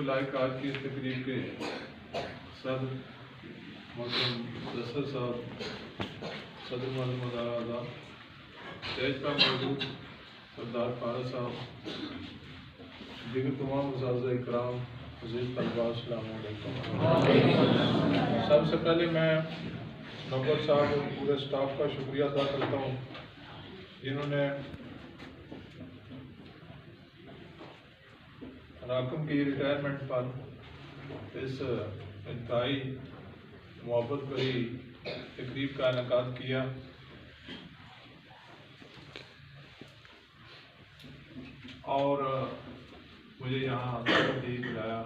Like आज की इस तकरीब के सदर मोहतरम दस्तर साहब, सदर मोहम्मद मदारा, स्टेज पर मौजूद सरदार फारूक साहब, दीगर तमाम मुआज़्ज़ इकराम, अज़ीज़ तलबा, अस्सलामु अलैकुम। सबसे पहले मैं नौकर साहब और पूरे स्टाफ का शुक्रिया अदा करता हूँ जिन्होंने राकम की रिटायरमेंट पर इस इंतहाई मोहब्बत भरी तकरीब का इनेकाद किया। और मुझे यहाँ तशरीफ लाया।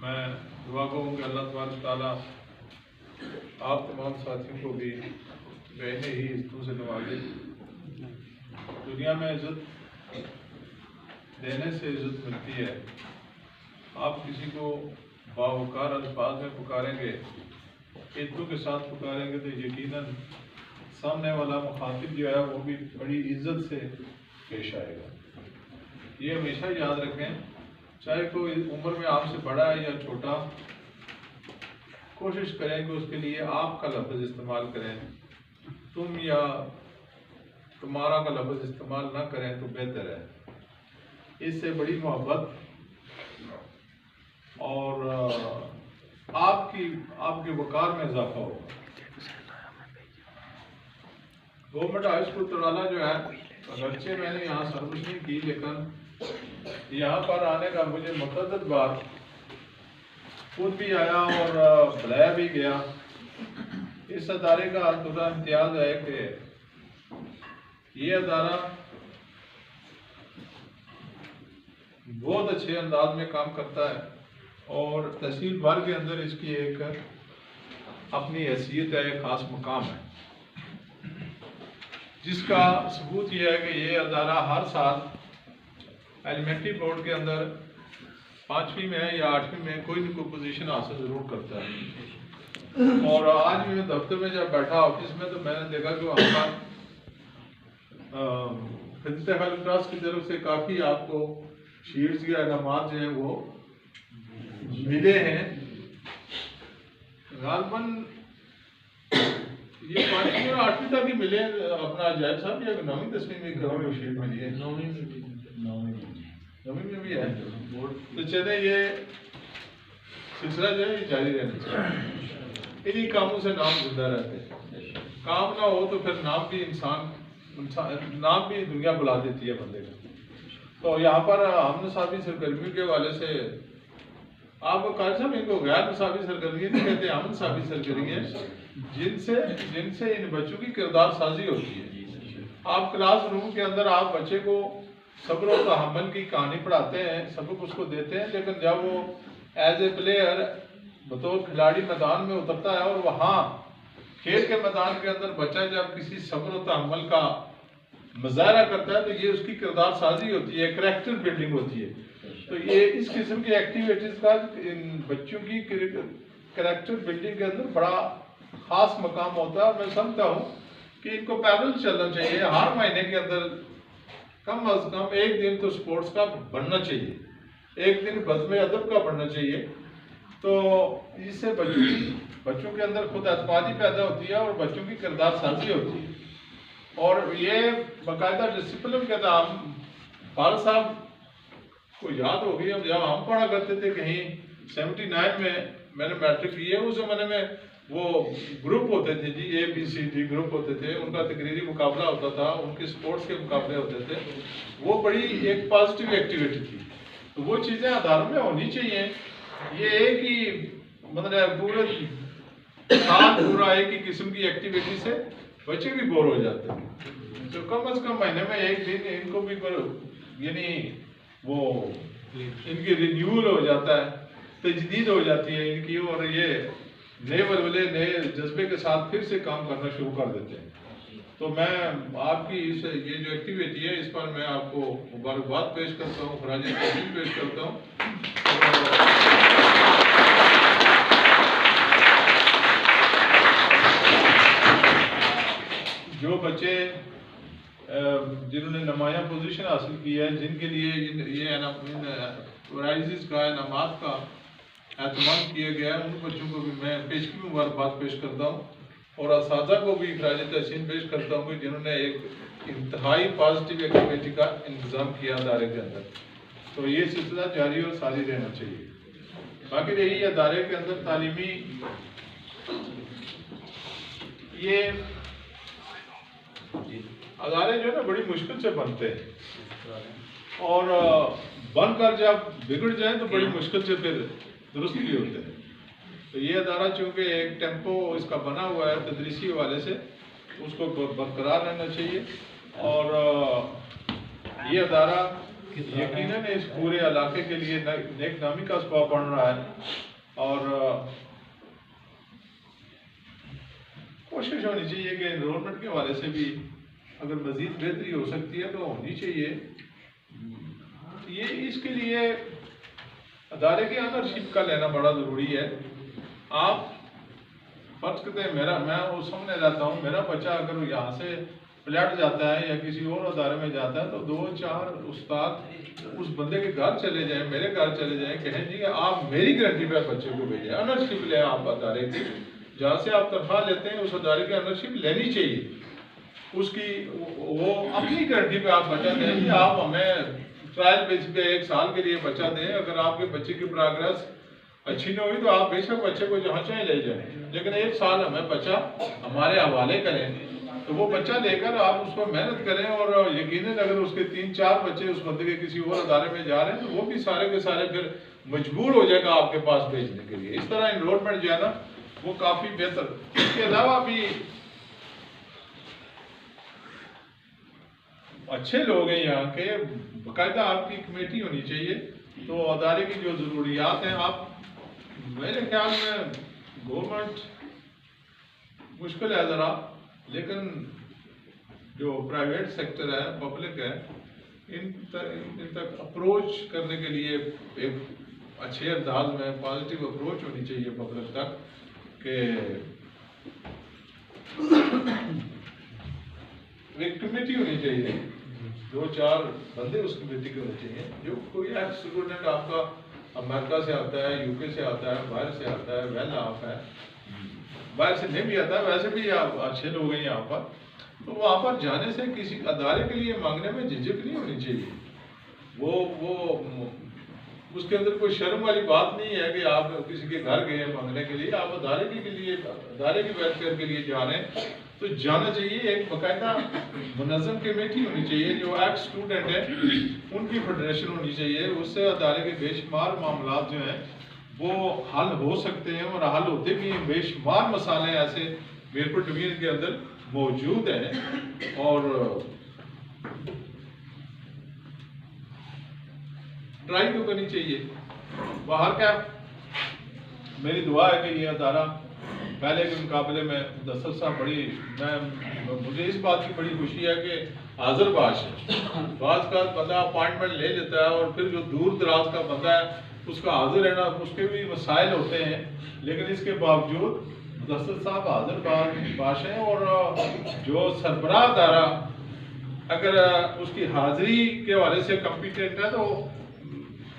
मैं दुआ करूँ कि अल्लाह तबारक ताला आप तमाम साथियों को भी बहने ही इज्जतों से नवाजे। दुनिया में इज्जत देने से इज्जत मिलती है। आप किसी को बावकार अल्फाज में पुकारेंगे, इज्जतों के साथ पुकारेंगे तो यकीनन सामने वाला मुखातिब जो है वो भी बड़ी इज्जत से पेश आएगा। ये हमेशा याद रखें, चाहे कोई उम्र में आपसे बड़ा है या छोटा, कोशिश करें कि उसके लिए आपका लफ्ज़ इस्तेमाल करें, तुम या तुम्हारा का लफ्ज़ इस्तेमाल ना करें तो बेहतर है। इससे बड़ी मोहब्बत और आपके वकार में इजाफा होगा। गवर्नमेंट हाई स्कूल तराला जो है, अगरचे मैंने यहाँ सर्विस नहीं की, लेकिन यहाँ पर आने का मुझे मुतअद्दिद बार खुद भी आया और बुलाया भी गया। इस अदारे का थोड़ा इम्तियाज है कि ये अदारा बहुत अच्छे अंदाज में काम करता है और तहसील भर के अंदर इसकी एक अपनी हैसियत है, एक ख़ास मकाम है, जिसका सबूत यह है कि ये अदारा हर साल एलिमेंट्री बोर्ड के अंदर 5वीं में या 8वीं में कोई न कोई पोजीशन हासिल ज़रूर करता है। और आज भी मैं दफ्तर में जब बैठा ऑफिस में तो मैंने देखा कि वहाँ पर खिदमत ट्रस्ट की तरफ से काफ़ी आपको शीट्स या इनामात जो हैं वो मिले हैं। गालबन ये 5वीं और 8वीं तक ही मिले। अपना जायद साहब या 9वीं 10वीं में ग्राउंड शीट मिली है, 9वीं में भी है। तो चले ये सिलसिला जो है जारी रहना चाहिए। इन्हीं कामों से नाम जिंदा रहते हैं। काम ना हो तो फिर नाम भी नाम भी दुनिया बुला देती है बंदे का। तो यहाँ पर हम नसाबी सरगर्मियों के हवाले से आपको कारी साहब, इनको गैर नसाबी सरगर्मियाँ नहीं कहते, हम नसाबी सरगर्मियाँ जिनसे इन बच्चों की किरदार साजी होती है। आप क्लास रूम के अंदर आप बच्चे को सब्र और तहम्मुल की कहानी पढ़ाते हैं, सबक उसको देते हैं, लेकिन जब वो एज ए प्लेयर बतौर खिलाड़ी मैदान में उतरता है और वहाँ खेल के मैदान के अंदर बच्चा जब किसी सब्र और तहम्मुल का मुजाहरा करता है तो ये उसकी किरदार साजी होती है, करैक्टर बिल्डिंग होती है। तो ये इस किस्म की एक्टिविटीज़ का इन बच्चों की करैक्टर बिल्डिंग के अंदर बड़ा ख़ास मकाम होता है। मैं समझता हूँ कि इनको पैरेलल चलना चाहिए। हर महीने के अंदर कम अज़ कम एक दिन तो स्पोर्ट्स का बनना चाहिए, एक दिन बज़्म अदब का बनना चाहिए। तो इससे बच्चों के अंदर खुद एतमादी पैदा होती है और बच्चों की किरदार साजी होती है। और ये बाकायदा डिसिप्लिन के नाम फारूक साहब को याद होगी, अब जब हम पढ़ा करते थे कहीं 79 में मैंने मैट्रिक की है, उस ज़माने में वो ग्रुप होते थे जी, ABCD ग्रुप होते थे, उनका तकरीरी मुकाबला होता था, उनके स्पोर्ट्स के मुकाबले होते थे। वो बड़ी एक पॉजिटिव एक्टिविटी थी। तो वो चीज़ें अदारों में होनी चाहिए। ये एक ही मतलब पूरे साल पूरा एक ही किस्म की एक्टिविटी से बच्चे भी बोर हो जाते हैं। तो कम अज़ कम महीने में एक दिन इनको भी करो, यानी वो इनकी रिन्यूअल हो जाता है, तजदीद हो जाती है इनकी, और ये नए वलवले नए जज्बे के साथ फिर से काम करना शुरू कर देते हैं। तो मैं आपकी ये जो एक्टिविटी है इस पर मैं आपको मुबारकबाद पेश करता हूँ, खराज तहसीन पेश करता हूँ। जो बच्चे जिन्होंने नुमाया पोजीशन हासिल की है, जिनके लिए ये प्राइजेस का इनामात का एहतमाम किया गया है, उन बच्चों को भी मैं पेशगी मुबारकबाद पेश करता हूँ और असातिज़ा को भी खराज तहसीन पेश करता हूँ जिन्होंने एक इंतहाई पॉजिटिव एक्टिविटी का इंतज़ाम किया अदारे के अंदर। तो ये सिलसिला जारी और सारी रहना चाहिए। बाकी रही अदारे के अंदर तालीमी, ये अदारे जो है ना बड़ी मुश्किल से बनते हैं और बनकर जब बिगड़ जाए तो बड़ी मुश्किल से फिर दुरुस्त भी होते हैं। तो ये अदारा चूँकि एक टेम्पो इसका बना हुआ है तदरीसी हवाले से, उसको बरकरार रहना चाहिए और ये अदारा यकीनन इस पूरे इलाके के लिए नेक नामी का असबाब बन रहा है और कोशिश होनी चाहिए कि एनरोलमेंट के हवाले से भी अगर मज़ीद बेहतरी हो सकती है तो होनी चाहिए। ये इसके लिए अदारे के ऑनरशिप का लेना बड़ा ज़रूरी है। आप फर्ज करते हैं मैं वो सामने रहता हूँ, मेरा बच्चा अगर यहाँ से फ्लैट जाता है या किसी और अदारे में जाता है तो 2-4 उस्ताद उस बंदे के घर चले जाएं, मेरे घर चले जाएं, कहें जी आप मेरी गारंटी पे बच्चे को भेजें, ऑनरशिप लें आप अदारे की, जहाँ से आप तनख्वाह लेते हैं उस अदारे की ऑनरशिप लेनी चाहिए। उसकी वो अपनी गारंटी पे आप बच्चा दें कि आप हमें ट्रायल बेस पे 1 साल के लिए बच्चा दें। अगर आपके बच्चे की प्रोग्रेस अच्छी नहीं हुई तो आप बेशक बच्चे को जहाँ चाहे ले जाएं, लेकिन 1 साल हमें बच्चा हमारे हवाले करें। तो वो बच्चा लेकर आप उसको मेहनत करें और यकीनन अगर उसके 3-4 बच्चे उस बंदे के किसी और अदारे में जा रहे हैं तो वो भी सारे के सारे फिर मजबूर हो जाएगा आपके पास भेजने के लिए। इस तरह एनरोलमेंट जो है ना वो काफ़ी बेहतर। इसके अलावा भी अच्छे लोग हैं यहाँ के, बाकायदा आपकी कमेटी होनी चाहिए। तो अदारे की जो ज़रूरियात हैं, आप मेरे ख्याल में गवर्नमेंट मुश्किल है ज़रा, लेकिन जो प्राइवेट सेक्टर है, पब्लिक है, इन तक अप्रोच करने के लिए एक अच्छे अंदाज में पॉजिटिव अप्रोच होनी चाहिए पब्लिक तक कि एक कमेटी होनी चाहिए, 2-4 बंदे उस कमेटी के होने चाहिए। जो कोई एक्स स्टूडेंट आपका अमेरिका से आता है, यूके से आता है, बाहर से आता है, वेल ऑफ है, बाहर से नहीं भी आता है, वैसे भी आप अच्छे लोग हैं यहाँ पर, तो वहाँ पर जाने से किसी अदारे के लिए मांगने में झिझक नहीं होनी चाहिए। वो उसके अंदर कोई शर्म वाली बात नहीं है कि आप किसी के घर गए मांगने के लिए। आप अदारे के लिए, अदारे की वेलफेयर के लिए जा रहे हैं तो जाना चाहिए। एक बाकायदा मुनज़्ज़म कमेटी होनी चाहिए, जो एक्स स्टूडेंट है उनकी फेडरेशन होनी चाहिए। उससे अदारे के बेशुमार मामला जो हैं वो हल हो सकते हैं और हल होते भी हैं। बेशुमार मसाले ऐसे मीरपुर डिवीजन के अंदर मौजूद हैं और ट्राई तो करनी चाहिए। बाहर का मेरी दुआ है कि ये अदारा पहले के मुकाबले में मुदस्सर साहब मुझे इस बात की बड़ी खुशी है कि हाजिर बाश है। बाज़ का बंदा अपॉइंटमेंट ले लेता है और फिर जो दूर दराज का बंदा है उसका हाजिर रहना, उसके भी मसाइल होते हैं, लेकिन इसके बावजूद मुदस्सर साहब हाजिर बाश हैं और जो सरबराह अदारा अगर उसकी हाजिरी के हवाले से कम्पिटेंट है तो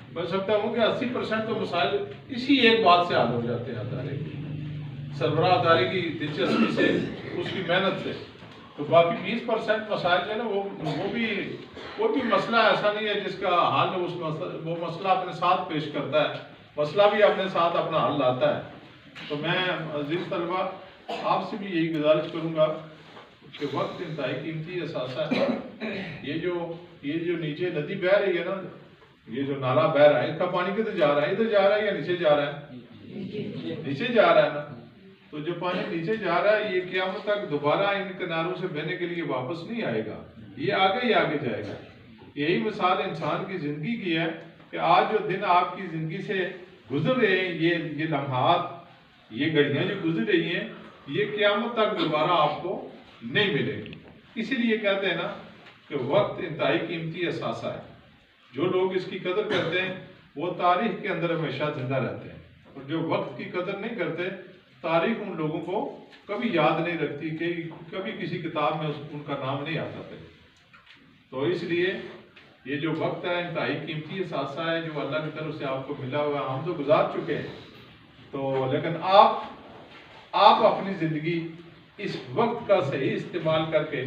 मैं समझता हूँ कि 80% तो मसाइल इसी एक बात से हल हो जाते हैं अदारे की, सरबराह अदारे की दिलचस्पी से, उसकी मेहनत से। तो बाकी 20% मसाइल जो है ना वो भी मसला ऐसा नहीं है जिसका हल वो मसला अपने साथ पेश करता है, मसला भी अपने साथ अपना हल लाता है। तो मैं अजीज तलबा आपसे भी यही गुजारिश करूँगा कि वक्त इंतहाई कीमती असासा है। ये जो नीचे नदी बह रही है ना, ये जो नाला बह रहा है, इसका पानी किधर जा रहा है? इधर जा रहा है या नीचे जा रहा है? नीचे जा रहा है ना। तो जो पानी नीचे जा रहा है ये क़यामत तक दोबारा इन किनारों से बहने के लिए वापस नहीं आएगा, ये आगे ही आगे जाएगा। यही मिसाल इंसान की ज़िंदगी की है कि आज जो दिन आपकी ज़िंदगी से गुजर रहे हैं, ये लम्हात, ये घड़ियाँ जो गुजर रही हैं, ये क़यामत तक दोबारा आपको नहीं मिलेगी। इसीलिए कहते हैं ना कि वक्त इंतहाई कीमती असासा है। जो लोग इसकी कदर करते हैं वो तारीख के अंदर हमेशा जिंदा रहते हैं, और जो वक्त की कदर नहीं करते तारीख उन लोगों को कभी याद नहीं रखती, कि कभी किसी किताब में उनका नाम नहीं आता था। तो इसलिए ये जो वक्त है इंतहाई कीमती असासा है जो अल्लाह की तरफ से आपको मिला हुआ है। हम तो गुजार चुके हैं, तो लेकिन आप अपनी ज़िंदगी इस वक्त का सही इस्तेमाल करके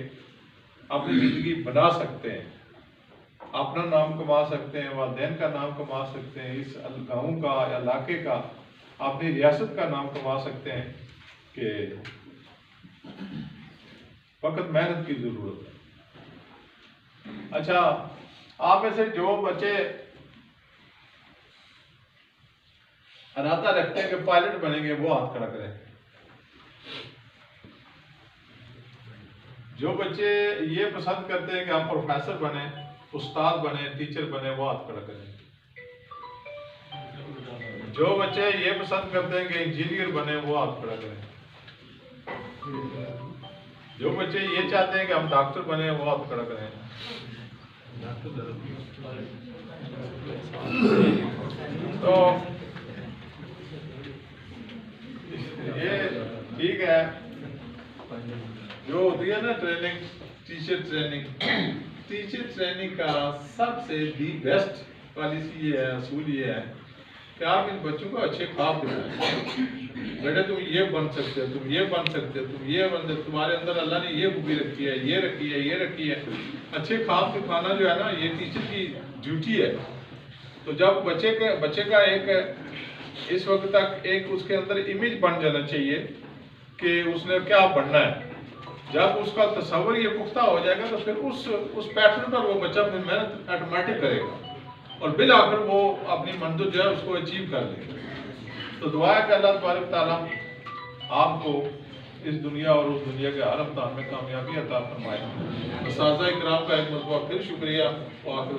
अपनी ज़िंदगी बना सकते हैं, अपना नाम कमा सकते हैं, वालिदैन का नाम कमा सकते हैं, इस गाँव का इलाके का, अपनी रियासत का नाम कमा सकते हैं। कि वक्त मेहनत की ज़रूरत है। अच्छा, आप में से जो बच्चे इरादा रखते हैं कि पायलट बनेंगे वो हाथ खड़ा करें। जो बच्चे ये पसंद करते हैं कि हम प्रोफेसर बने, उस्ताद बने, टीचर बने, वो हाथ खड़ा करें। जो बच्चे ये पसंद करते हैं कि इंजीनियर बने, वो हाथ खड़ा करें। जो बच्चे ये चाहते हैं कि हम डॉक्टर बने, वो हाथ खड़ा करें। तो ये ठीक है। जो होती है ना ट्रेनिंग, टीचर ट्रेनिंग का सबसे दी बेस्ट पॉलिसी ये है, असूल ये है कि आप इन बच्चों को अच्छे ख्वाब दिलाएं। बेटा तुम ये बन सकते हो, तुम ये बन सकते हो, तुम ये बन सकते, तुम्हारे अंदर अल्लाह ने ये खूबी रखी है, ये रखी है, ये रखी है। अच्छे ख्वाब दिखाना जो है ना, ये टीचर की ड्यूटी है। तो जब बच्चे का एक इस वक्त तक एक उसके अंदर इमेज बन जाना चाहिए कि उसने क्या बनना है। जब उसका तस्वर ये पुख्ता हो जाएगा तो फिर उस पैटर्न पर वो बच्चा फिर मेहनत ऑटोमेटिक करेगा और बिल आखिर वो अपनी मंजिल जो है उसको अचीव कर लेगा। तो दुआ है कि अल्लाह तबारक तआला आपको इस दुनिया और उस दुनिया के हर इम्तिहान में कामयाबी अता फरमाए। असातिज़ा इकराम का एक मरतबा फिर शुक्रिया। और आखिर